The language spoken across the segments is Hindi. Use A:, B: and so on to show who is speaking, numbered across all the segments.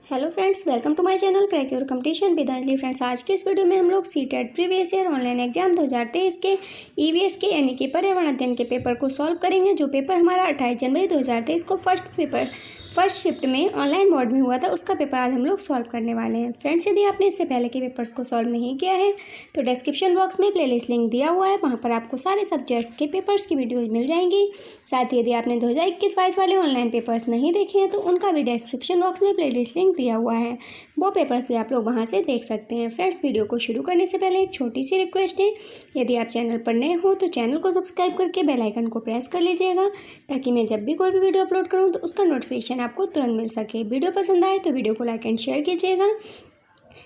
A: Hello friends, welcome to my channel crack your competition with Anjali. Friends, आज के इस वीडियो में हम लोग CTET previous year online exam 2023 के ईवीएस के यानी कि पर्यावरण अध्ययन के पेपर को सॉल्व करेंगे। जो पेपर हमारा 28 जनवरी 2023 को फर्स्ट शिफ्ट में ऑनलाइन मोड में हुआ था, उसका पेपर आज हम लोग सॉल्व करने वाले हैं। फ्रेंड्स, यदि आपने इससे पहले के पेपर्स को सॉल्व नहीं किया है तो डिस्क्रिप्शन बॉक्स में प्लेलिस्ट लिंक दिया हुआ है, वहाँ पर आपको सारे सब्जेक्ट के पेपर्स की वीडियोज मिल जाएंगी। साथ ही यदि आपने 2021-22 वाले ऑनलाइन पेपर्स नहीं देखे हैं तो उनका भी डिस्क्रिप्शन बॉक्स में प्लेलिस्ट लिंक दिया हुआ है, वो पेपर्स भी आप लोग वहाँ से देख सकते हैं। फ्रेंड्स, वीडियो को शुरू करने से पहले एक छोटी सी रिक्वेस्ट है, यदि आप चैनल पर नए हो तो चैनल को सब्सक्राइब करके बेल आइकन को प्रेस कर लीजिएगा, ताकि मैं जब भी कोई भी वीडियो अपलोड करूँ तो उसका नोटिफिकेशन आपको तुरंत मिल सके। वीडियो पसंद आए तो वीडियो को लाइक एंड शेयर कीजिएगा।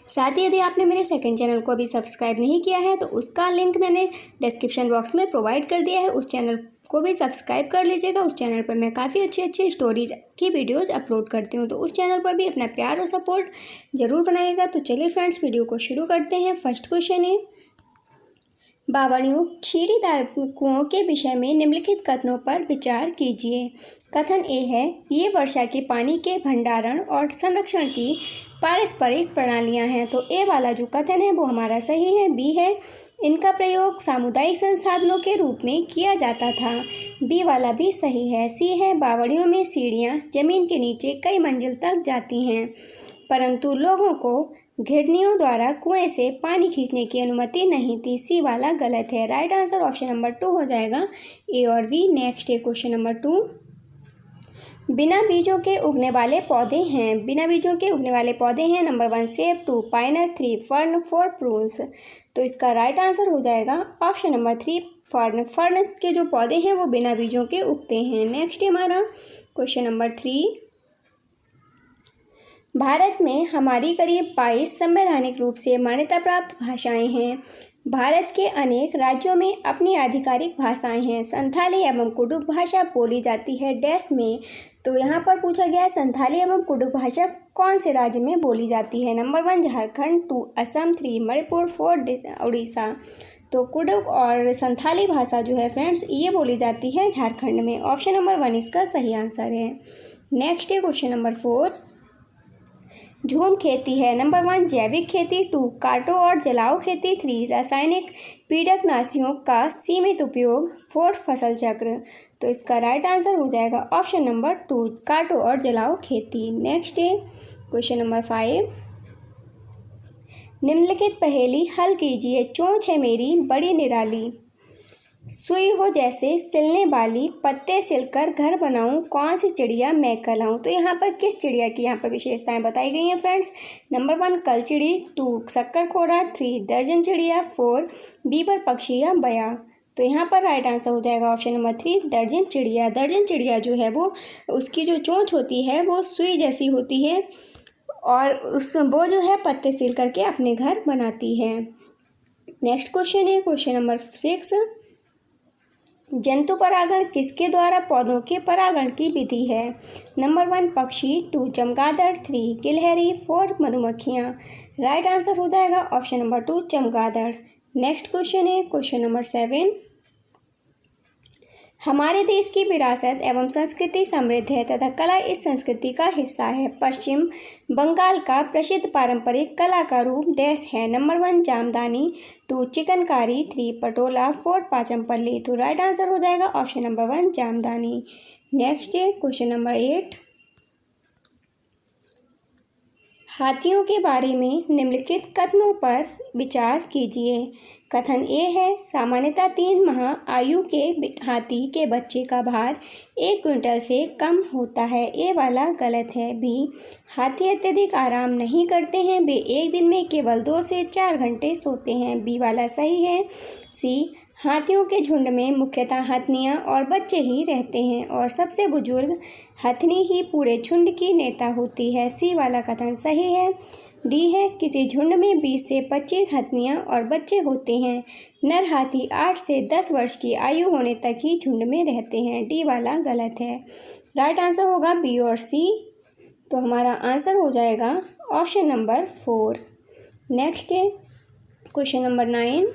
A: साथ ही यदि आपने मेरे सेकंड चैनल को अभी सब्सक्राइब नहीं किया है तो उसका लिंक मैंने डिस्क्रिप्शन बॉक्स में प्रोवाइड कर दिया है, उस चैनल को भी सब्सक्राइब कर लीजिएगा। उस चैनल पर मैं काफ़ी अच्छी स्टोरीज की वीडियोस अपलोड करती हूँ, तो उस चैनल पर भी अपना प्यार और सपोर्ट ज़रूर बनाइएगा। तो चलिए फ्रेंड्स, वीडियो को शुरू करते हैं। फर्स्ट क्वेश्चन है, बावड़ियों क्षीरीदार कुओं के विषय में निम्नलिखित कथनों पर विचार कीजिए। कथन ए है, ये वर्षा के पानी के भंडारण और संरक्षण की पारस्परिक प्रणालियां हैं। तो ए वाला जो कथन है वो हमारा सही है। बी है, इनका प्रयोग सामुदायिक संसाधनों के रूप में किया जाता था। बी वाला भी सही है। सी है, बावड़ियों में सीढ़ियां जमीन के नीचे कई मंजिल तक जाती हैं, परंतु लोगों को घिरनियों द्वारा कुएं से पानी खींचने की अनुमति नहीं थी। सी वाला गलत है। राइट आंसर ऑप्शन नंबर 2 हो जाएगा, ए और बी। नेक्स्ट है क्वेश्चन नंबर 2, बिना बीजों के उगने वाले पौधे हैं। बिना बीजों के उगने वाले पौधे हैं। नंबर 1 सेब, 2 पाइनस, 3 फर्न, 4 प्रून्स। तो इसका राइट आंसर हो जाएगा ऑप्शन नंबर 3 फर्न। फर्न के जो पौधे हैं वो बिना बीजों के उगते हैं। नेक्स्ट है हमारा क्वेश्चन नंबर 3, भारत में हमारी करीब 22 संवैधानिक रूप से मान्यता प्राप्त भाषाएं हैं। भारत के अनेक राज्यों में अपनी आधिकारिक भाषाएं हैं। संथाली एवं कुडुख भाषा बोली जाती है डैश में। तो यहाँ पर पूछा गया है, संथाली एवं कुडुख भाषा कौन से राज्य में बोली जाती है। नंबर 1 झारखंड, 2 असम, 3 मणिपुर, 4 उड़ीसा। तो कुडुख और संथाली भाषा जो है फ्रेंड्स, ये बोली जाती है झारखंड में। ऑप्शन नंबर 1 इसका सही आंसर है। नेक्स्ट है क्वेश्चन नंबर 4, झूम खेती है। नंबर 1 जैविक खेती, 2 काटो और जलाओ खेती, 3 रासायनिक कीटनाशियों का सीमित उपयोग, 4 फसल चक्र। तो इसका राइट आंसर हो जाएगा ऑप्शन नंबर 2 काटो और जलाओ खेती। नेक्स्ट है क्वेश्चन नंबर 5, निम्नलिखित पहेली हल कीजिए। चोंच है मेरी बड़ी निराली, सुई हो जैसे सिलने वाली, पत्ते सिलकर घर बनाऊं, कौन सी चिड़िया मैं कहलाऊं। तो यहाँ पर किस चिड़िया की यहाँ पर विशेषताएं बताई गई हैं फ्रेंड्स। नंबर 1 कलचिड़ी, 2 शक्करखोरा, 3 दर्जन चिड़िया, 4 बीबर पक्षी या बया। तो यहाँ पर राइट आंसर हो जाएगा ऑप्शन नंबर 3 दर्जन चिड़िया। दर्जन चिड़िया जो है वो, उसकी जो चोंच होती है वो सुई जैसी होती है और वो जो है पत्ते सिल करके अपने घर बनाती है। नेक्स्ट क्वेश्चन है क्वेश्चन नंबर 6, जंतु परागण किसके द्वारा पौधों के परागण की विधि है। नंबर 1 पक्षी, 2 चमगादड़, 3 गिलहरी, 4 मधुमक्खियाँ। राइट आंसर हो जाएगा ऑप्शन नंबर 2 चमगादड़। नेक्स्ट क्वेश्चन है क्वेश्चन नंबर 7, हमारे देश की विरासत एवं संस्कृति समृद्ध है तथा कला इस संस्कृति का हिस्सा है। पश्चिम बंगाल का प्रसिद्ध पारंपरिक कला का रूप डैश है। नंबर 1 जामदानी, 2 चिकनकारी, 3 पटोला, 4 पाचमपल्ली। तो राइट आंसर हो जाएगा ऑप्शन नंबर 1 जामदानी। नेक्स्ट है क्वेश्चन नंबर 8, हाथियों के बारे में निम्नलिखित कथनों पर विचार कीजिए। कथन ए है, सामान्यतः 3 माह आयु के हाथी के बच्चे का भार 1 क्विंटल से कम होता है। ए वाला गलत है। बी, हाथी अत्यधिक आराम नहीं करते हैं, वे एक दिन में केवल 2 से 4 घंटे सोते हैं। बी वाला सही है। सी, हाथियों के झुंड में मुख्यतः हथनियाँ और बच्चे ही रहते हैं और सबसे बुजुर्ग हथनी ही पूरे झुंड की नेता होती है। सी वाला कथन सही है। डी है, किसी झुंड में 20 से 25 हथनियाँ और बच्चे होते हैं। नर हाथी 8 से 10 वर्ष की आयु होने तक ही झुंड में रहते हैं। डी वाला गलत है। राइट आंसर होगा बी और सी। तो हमारा आंसर हो जाएगा ऑप्शन नंबर 4। नेक्स्ट है क्वेश्चन नंबर 9,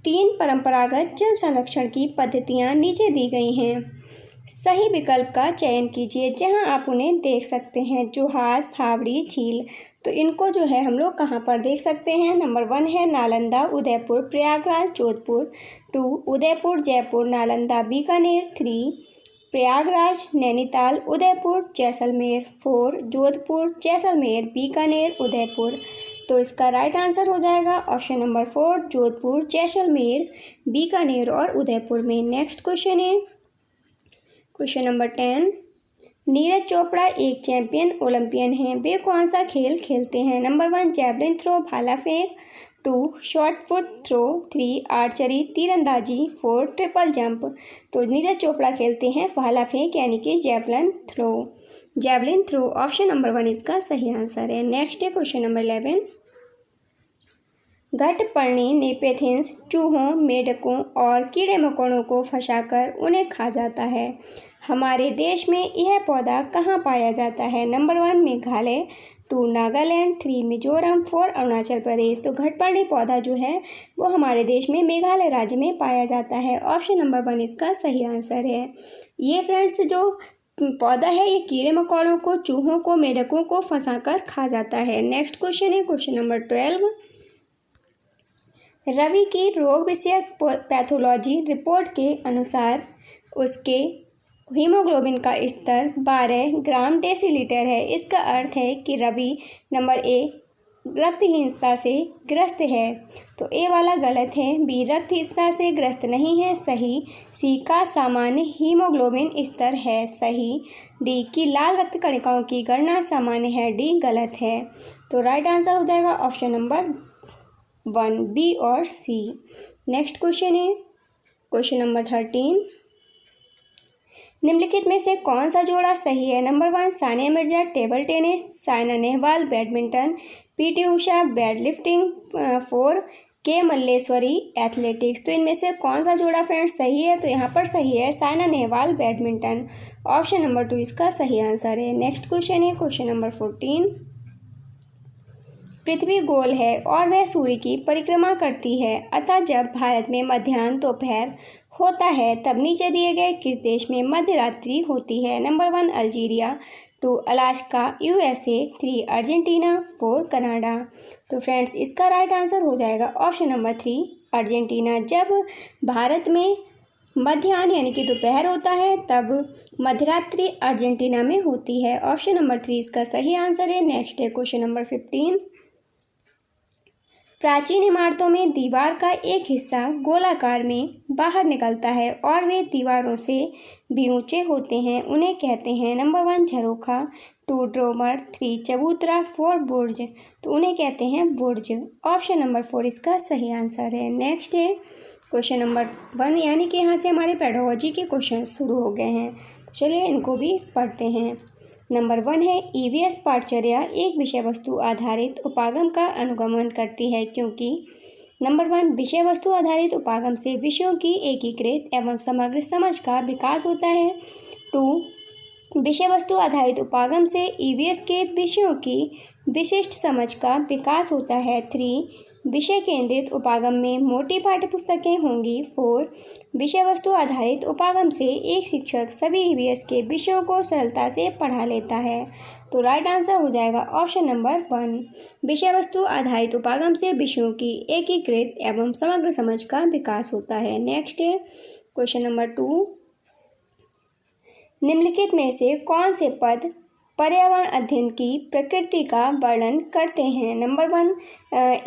A: 3 परंपरागत जल संरक्षण की पद्धतियाँ नीचे दी गई हैं। सही विकल्प का चयन कीजिए जहां आप उन्हें देख सकते हैं। जोहार, फावड़ी, झील, तो इनको जो है हम लोग कहाँ पर देख सकते हैं। नंबर 1 है नालंदा, उदयपुर, प्रयागराज, जोधपुर। 2 उदयपुर, जयपुर, नालंदा, बीकानेर। 3 प्रयागराज, नैनीताल, उदयपुर, जैसलमेर। 4 जोधपुर, जैसलमेर, बीकानेर, उदयपुर। तो इसका राइट आंसर हो जाएगा ऑप्शन नंबर 4 जोधपुर, जैसलमेर, बीकानेर और उदयपुर में। नेक्स्ट क्वेश्चन है क्वेश्चन नंबर 10। नीरज चोपड़ा एक चैंपियन ओलंपियन हैं। वे कौन सा खेल खेलते हैं। नंबर 1 जैवलिन थ्रो, भाला फेंक। 2 शॉट पुट थ्रो। 3 आर्चरी, तीरंदाजी। 4 ट्रिपल जंप। तो नीरज चोपड़ा खेलते हैं भाला फेंक यानी कि javelin throw. Javelin throw option number 1 इसका सही आंसर है। नेक्स्ट है क्वेश्चन नंबर 11। घटपर्णी नेपेथिन्स चूहों, मेढकों और कीड़े मकोड़ों को फंसाकर उन्हें खा जाता है। हमारे देश में यह पौधा कहाँ पाया जाता है। नंबर 1 मेघालय। 2 नागालैंड। 3 मिजोरम। 4 अरुणाचल प्रदेश। तो घटपर्णी पौधा जो है वो हमारे देश में मेघालय राज्य में पाया जाता है। ऑप्शन नंबर 1 इसका सही आंसर है। ये फ्रेंड्स जो पौधा है ये कीड़े मकोड़ों को, चूहों को, मेढकों को फंसाकर खा जाता है। नेक्स्ट क्वेश्चन है क्वेश्चन नंबर 12। रवि की रोग विषयक पैथोलॉजी रिपोर्ट के अनुसार उसके हीमोग्लोबिन का स्तर 12 ग्राम डेसीलीटर है। इसका अर्थ है कि रवि नंबर ए रक्तहीनता से ग्रस्त है। तो ए वाला गलत है। बी रक्तहीनता से ग्रस्त नहीं है, सही। सी का सामान्य हीमोग्लोबिन स्तर है, सही। डी की लाल रक्त कणिकाओं की गणना सामान्य है, डी गलत है। तो राइट आंसर हो जाएगा ऑप्शन नंबर 1 बी और सी। नेक्स्ट क्वेश्चन है क्वेश्चन नंबर 13। निम्नलिखित में से कौन सा जोड़ा सही है। Number 1 Sania Mirza table tennis, Saina Nehwal badminton, PT Usha weight lifting. 4 K Malleswari athletics. तो इनमें से कौन सा जोड़ा फ्रेंड्स सही है। तो यहाँ पर सही है Saina Nehwal badminton. Option number 2 इसका सही आंसर है। नेक्स्ट क्वेश्चन है क्वेश्चन नंबर 14। पृथ्वी गोल है और वह सूर्य की परिक्रमा करती है, अतः जब भारत में मध्याह्न दोपहर होता है तब नीचे दिए गए किस देश में मध्य रात्रि होती है। Number 1 Algeria. 2 Alaska USA. 3 Argentina. 4 Canada. तो फ्रेंड्स इसका राइट आंसर हो जाएगा ऑप्शन नंबर 3 अर्जेंटीना। जब भारत में मध्याह्न यानी कि दोपहर होता है तब मध्यरात्रि अर्जेंटीना में होती है। ऑप्शन नंबर 3 इसका सही आंसर है। नेक्स्ट है क्वेश्चन नंबर 15। प्राचीन इमारतों में दीवार का एक हिस्सा गोलाकार में बाहर निकलता है और वे दीवारों से भी ऊंचे होते हैं, उन्हें कहते हैं। नंबर 1 झरोखा। 2 ड्रोमर। 3 चबूतरा। 4 बुर्ज। तो उन्हें कहते हैं बुर्ज। ऑप्शन नंबर 4 इसका सही आंसर है। नेक्स्ट है क्वेश्चन नंबर 1 यानी कि यहाँ से हमारे पेडागोजी के क्वेश्चन शुरू हो गए हैं। तो चलिए इनको भी पढ़ते हैं। नंबर 1 है ईवीएस पाठचर्या एक विषय वस्तु आधारित उपागम का अनुगमन करती है क्योंकि नंबर 1 विषय वस्तु आधारित उपागम से विषयों की एकीकृत एवं समग्र समझ का विकास होता है। 2 विषय वस्तु आधारित उपागम से ईवीएस के विषयों की विशिष्ट समझ का विकास होता है। 3 विषय केंद्रित उपागम में मोटी पाठ्यपुस्तकें होंगी। 4 विषय वस्तु आधारित उपागम से एक शिक्षक सभी ईवीएस के विषयों को सरलता से पढ़ा लेता है। तो राइट आंसर हो जाएगा ऑप्शन नंबर 1 विषय वस्तु आधारित उपागम से विषयों की एकीकृत एवं समग्र समझ का विकास होता है। नेक्स्ट है क्वेश्चन नंबर 2। निम्नलिखित में से कौन से पद पर्यावरण अध्ययन की प्रकृति का वर्णन करते हैं। नंबर 1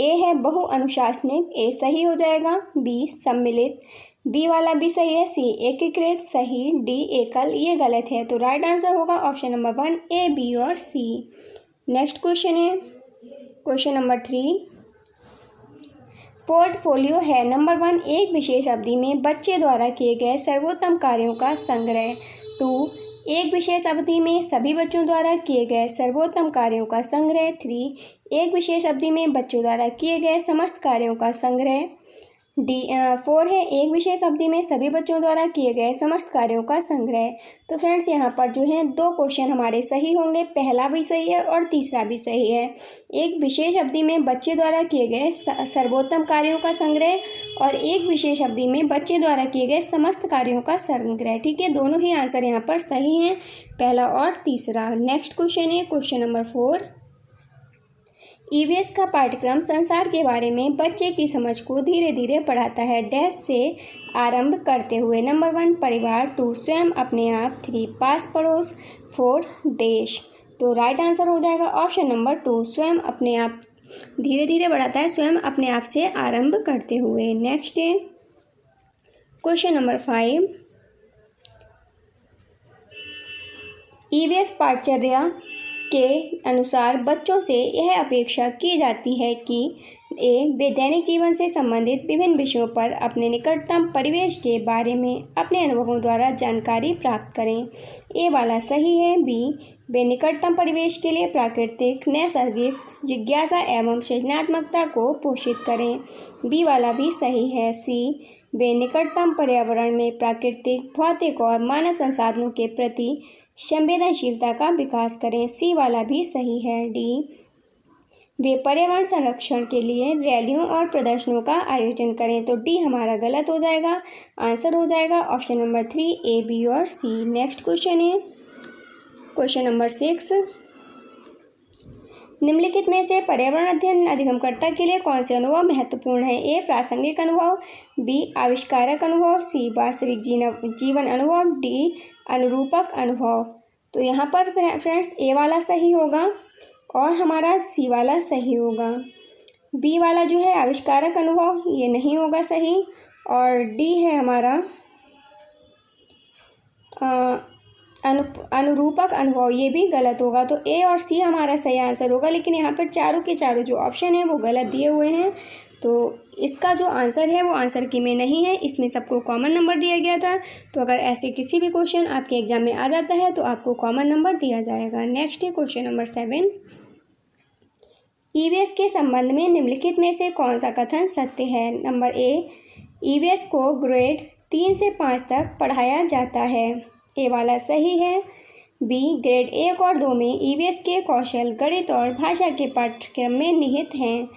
A: ए है बहु अनुशासनिक, ए सही हो जाएगा। बी सम्मिलित, बी वाला भी सही है। सी एकीकृत, सही। डी एकल, ये गलत है। तो राइट आंसर होगा ऑप्शन नंबर 1 ए, बी और सी। नेक्स्ट क्वेश्चन है क्वेश्चन नंबर 3। पोर्टफोलियो है नंबर 1 एक विशेष अवधि में बच्चे द्वारा किए गए सर्वोत्तम कार्यों का संग्रह। 2 एक विशेष अवधि में सभी बच्चों द्वारा किए गए सर्वोत्तम कार्यों का संग्रह। 3 एक विशेष अवधि में बच्चों द्वारा किए गए समस्त कार्यों का संग्रह। 4 है एक विशेष अवधि में सभी बच्चों द्वारा किए गए समस्त कार्यों का संग्रह। तो फ्रेंड्स यहाँ पर जो है 2 क्वेश्चन हमारे सही होंगे, पहला भी सही है और तीसरा भी सही है। एक विशेष अवधि में बच्चे द्वारा किए गए सर्वोत्तम कार्यों का संग्रह और एक विशेष अवधि में बच्चे द्वारा किए गए समस्त कार्यों का संग्रह। ठीक है, दोनों ही आंसर यहाँ पर सही हैं, पहला और तीसरा। नेक्स्ट क्वेश्चन है क्वेश्चन नंबर 4। ईवीएस का पाठ्यक्रम संसार के बारे में बच्चे की समझ को धीरे धीरे बढ़ाता है। डैश से आरंभ करते हुए। नंबर 1 परिवार, 2 स्वयं अपने आप, 3 पास पड़ोस, 4 देश। तो राइट आंसर हो जाएगा ऑप्शन नंबर 2 स्वयं अपने आप धीरे धीरे बढ़ाता है, स्वयं अपने आप से आरंभ करते हुए। नेक्स्ट है क्वेश्चन नंबर 5। ईवीएस पाठचर्या के अनुसार बच्चों से यह अपेक्षा की जाती है कि वे दैनिक जीवन से संबंधित विभिन्न विषयों पर अपने निकटतम परिवेश के बारे में अपने अनुभवों द्वारा जानकारी प्राप्त करें। ए वाला सही है। बी वे निकटतम परिवेश के लिए प्राकृतिक नैसर्गिक जिज्ञासा एवं सृजनात्मकता को पोषित करें। बी वाला भी सही है। सी वे निकटतम पर्यावरण में प्राकृतिक भौतिक और मानव संसाधनों के प्रति संवेदनशीलता का विकास करें। सी वाला भी सही है। डी वे पर्यावरण संरक्षण के लिए रैलियों और प्रदर्शनों का आयोजन करें। तो डी हमारा गलत हो जाएगा, आंसर हो जाएगा ऑप्शन नंबर 3 ए, बी और सी। नेक्स्ट क्वेश्चन है क्वेश्चन नंबर 6। निम्नलिखित में से पर्यावरण अध्ययन अधिगमकर्ता के लिए कौन से अनुभव महत्वपूर्ण है? ए प्रासंगिक अनुभव, बी आविष्कारक अनुभव, सी वास्तविक जीवन अनुभव, डी अनुरूपक अनुभव। तो यहाँ पर फ्रेंड्स ए वाला सही होगा और हमारा सी वाला सही होगा। बी वाला जो है आविष्कारक अनुभव, ये नहीं होगा सही, और डी है हमारा अनुरूपक अनुभव, ये भी गलत होगा। तो ए और सी हमारा सही आंसर होगा, लेकिन यहाँ पर चारों के चारों जो ऑप्शन है वो गलत दिए हुए हैं। तो इसका जो आंसर है वो आंसर की में नहीं है, इसमें सबको कॉमन नंबर दिया गया था। तो अगर ऐसे किसी भी क्वेश्चन आपके एग्जाम में आ जाता है तो आपको कॉमन नंबर दिया जाएगा। नेक्स्ट है क्वेश्चन नंबर 7। ईवीएस के संबंध में निम्नलिखित में से कौन सा कथन सत्य है? नंबर ए ईवीएस को ग्रेड 3 से 5 तक पढ़ाया जाता है। ए वाला सही है। बी ग्रेड 1 और 2 में ईवीएस के कौशल गणित और भाषा के पाठ्यक्रम में निहित हैं,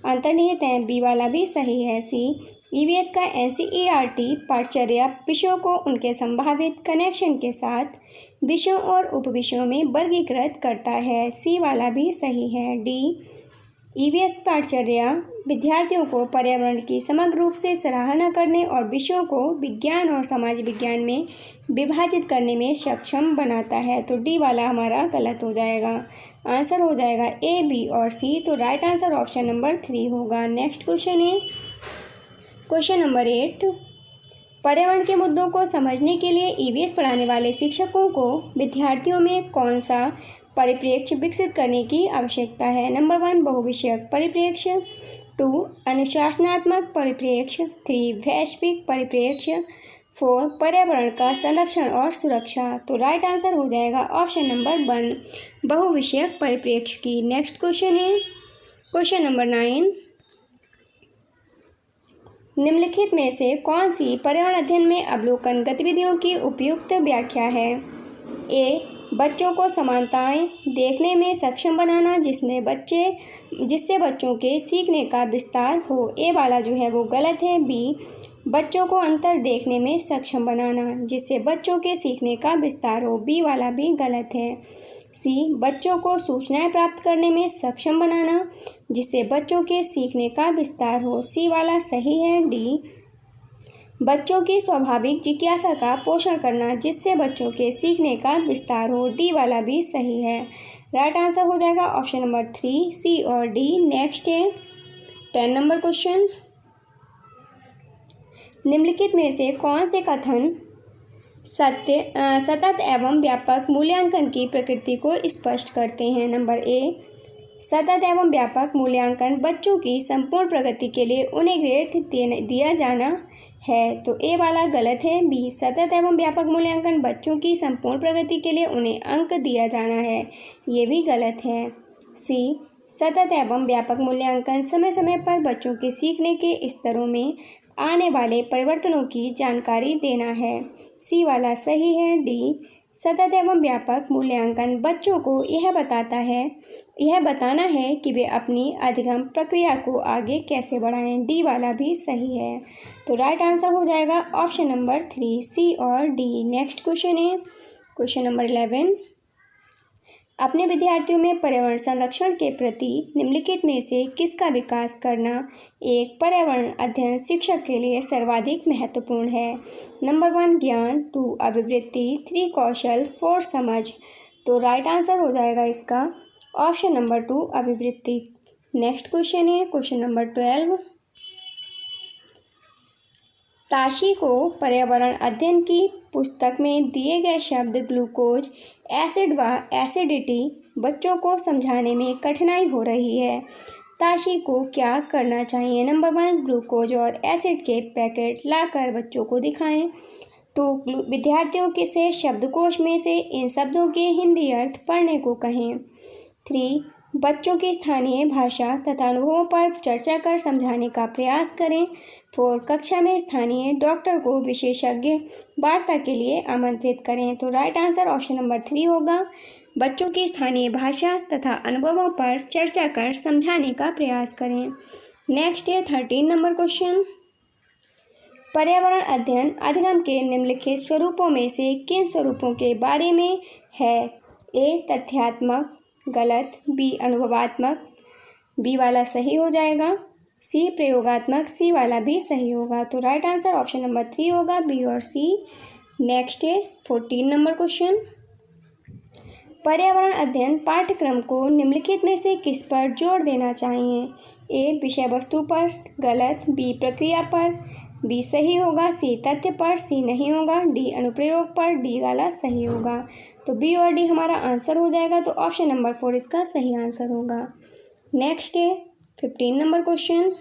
A: अंतर्निहित हैं। बी वाला भी सही है। सी ईवीएस का एनसीईआरटी पाठचर्या विषयों को उनके संभावित कनेक्शन के साथ विषयों और उपविषयों में वर्गीकृत करता है। सी वाला भी सही है। डी ईवीएस पाठचर्या विद्यार्थियों को पर्यावरण की समग्र रूप से सराहना करने और विषयों को विज्ञान और समाज विज्ञान में विभाजित करने में सक्षम बनाता है। तो डी वाला हमारा गलत हो जाएगा, आंसर हो जाएगा ए, बी और सी। तो राइट आंसर ऑप्शन नंबर 3 होगा। नेक्स्ट क्वेश्चन है क्वेश्चन नंबर 8। पर्यावरण के मुद्दों को समझने के लिए ईवीएस पढ़ाने वाले शिक्षकों को विद्यार्थियों में कौन सा परिप्रेक्ष्य विकसित करने की आवश्यकता है? नंबर 1 बहुविषयक परिप्रेक्ष्य, 2 अनुशासनात्मक परिप्रेक्ष्य, 3 वैश्विक परिप्रेक्ष्य, 4 पर्यावरण का संरक्षण और सुरक्षा। तो राइट आंसर हो जाएगा ऑप्शन नंबर 1 बहुविषयक परिप्रेक्ष्य की। नेक्स्ट क्वेश्चन है क्वेश्चन नंबर 9। निम्नलिखित में से कौन सी पर्यावरण अध्ययन में अवलोकन गतिविधियों की उपयुक्त व्याख्या है? ए बच्चों को समानताएं देखने में सक्षम बनाना जिससे बच्चों के सीखने का विस्तार हो। ए वाला जो है वो गलत है। बी बच्चों को अंतर देखने में सक्षम बनाना जिससे बच्चों के सीखने का विस्तार हो। बी वाला भी गलत है। सी बच्चों को सूचनाएं प्राप्त करने में सक्षम बनाना जिससे बच्चों के सीखने का विस्तार हो। सी वाला सही है। डी बच्चों की स्वाभाविक जिज्ञासा का पोषण करना जिससे बच्चों के सीखने का विस्तार हो। डी वाला भी सही है। राइट आंसर हो जाएगा ऑप्शन नंबर 3 सी और डी। नेक्स्ट है 10 नंबर क्वेश्चन। निम्नलिखित में से कौन से कथन सतत एवं व्यापक मूल्यांकन की प्रकृति को स्पष्ट करते हैं? नंबर ए सतत एवं व्यापक मूल्यांकन बच्चों की संपूर्ण प्रगति के लिए उन्हें ग्रेड दिया जाना है। तो ए वाला गलत है। बी सतत एवं व्यापक मूल्यांकन बच्चों की संपूर्ण प्रगति के लिए उन्हें अंक दिया जाना है, ये भी गलत है। सी सतत एवं व्यापक मूल्यांकन समय समय पर बच्चों के सीखने के स्तरों में आने वाले परिवर्तनों की जानकारी देना है। सी वाला सही है। डी, सतत एवं व्यापक मूल्यांकन बच्चों को यह बताना है कि वे अपनी अधिगम प्रक्रिया को आगे कैसे बढ़ाएं। डी वाला भी सही है। तो राइट आंसर हो जाएगा ऑप्शन नंबर 3, सी और डी। नेक्स्ट क्वेश्चन है क्वेश्चन नंबर 11। अपने विद्यार्थियों में पर्यावरण संरक्षण के प्रति निम्नलिखित में से किसका विकास करना एक पर्यावरण अध्ययन शिक्षक के लिए सर्वाधिक महत्वपूर्ण है। नंबर 1 ज्ञान, 2 अभिवृत्ति, 3 कौशल, 4 समझ। तो राइट आंसर हो जाएगा इसका ऑप्शन नंबर 2 अभिवृत्ति। नेक्स्ट क्वेश्चन है क्वेश्चन नंबर 12। ताशी को पर्यावरण अध्ययन की पुस्तक में दिए गए शब्द ग्लूकोज, एसिड व एसिडिटी बच्चों को समझाने में कठिनाई हो रही है। ताशी को क्या करना चाहिए। नंबर 1 ग्लूकोज और एसिड के पैकेट लाकर बच्चों को दिखाएं। 2 विद्यार्थियों के से शब्दकोश में से इन शब्दों के हिंदी अर्थ पढ़ने को कहें। 3 बच्चों की स्थानीय भाषा तथा अनुभवों पर चर्चा कर समझाने का प्रयास करें। 4 कक्षा में स्थानीय डॉक्टर को विशेषज्ञ वार्ता के लिए आमंत्रित करें। तो राइट आंसर ऑप्शन नंबर 3 होगा। बच्चों की स्थानीय भाषा तथा अनुभवों पर चर्चा कर समझाने का प्रयास करें। नेक्स्ट है 13 नंबर क्वेश्चन। पर्यावरण अध्ययन अधिगम के निम्नलिखित स्वरूपों में से किन स्वरूपों के बारे में है। ए तथ्यात्मक, गलत। बी अनुभवात्मक, बी वाला सही हो जाएगा। सी प्रयोगात्मक, सी वाला भी सही होगा। तो राइट आंसर ऑप्शन नंबर 3 होगा, बी और सी। नेक्स्ट है 14 नंबर क्वेश्चन। पर्यावरण अध्ययन पाठ्यक्रम को निम्नलिखित में से किस पर जोर देना चाहिए। ए विषय वस्तु पर, गलत। बी प्रक्रिया पर, बी सही होगा। सी तथ्य पर, सी नहीं होगा। डी अनुप्रयोग पर, डी वाला सही होगा। तो बी और डी हमारा आंसर हो जाएगा। तो ऑप्शन नंबर 4 इसका सही आंसर होगा। नेक्स्ट है 15 नंबर क्वेश्चन।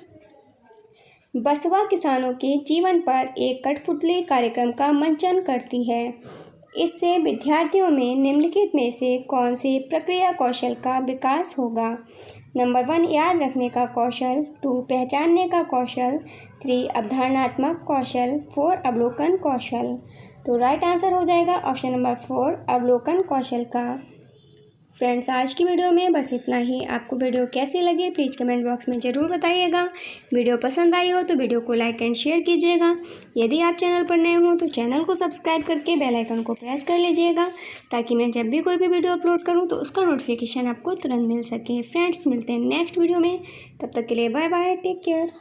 A: बसवा किसानों के जीवन पर एक कठपुतली कार्यक्रम का मंचन करती है। इससे विद्यार्थियों में निम्नलिखित में से कौन से प्रक्रिया कौशल का विकास होगा। नंबर 1 याद रखने का कौशल, 2 पहचानने का कौशल, 3 अवधारणात्मक कौशल, 4 अवलोकन कौशल। तो राइट आंसर हो जाएगा ऑप्शन नंबर 4 अवलोकन कौशल का। फ्रेंड्स आज की वीडियो में बस इतना ही। आपको वीडियो कैसी लगी प्लीज़ कमेंट बॉक्स में ज़रूर बताइएगा। वीडियो पसंद आई हो तो वीडियो को लाइक एंड शेयर कीजिएगा। यदि आप चैनल पर नए हो तो चैनल को सब्सक्राइब करके बेल आइकन को प्रेस कर लीजिएगा ताकि मैं जब भी कोई भी वीडियो अपलोड करूँ तो उसका नोटिफिकेशन आपको तुरंत मिल सके। फ्रेंड्स मिलते हैं नेक्स्ट वीडियो में, तब तक के लिए बाय बाय, टेक केयर।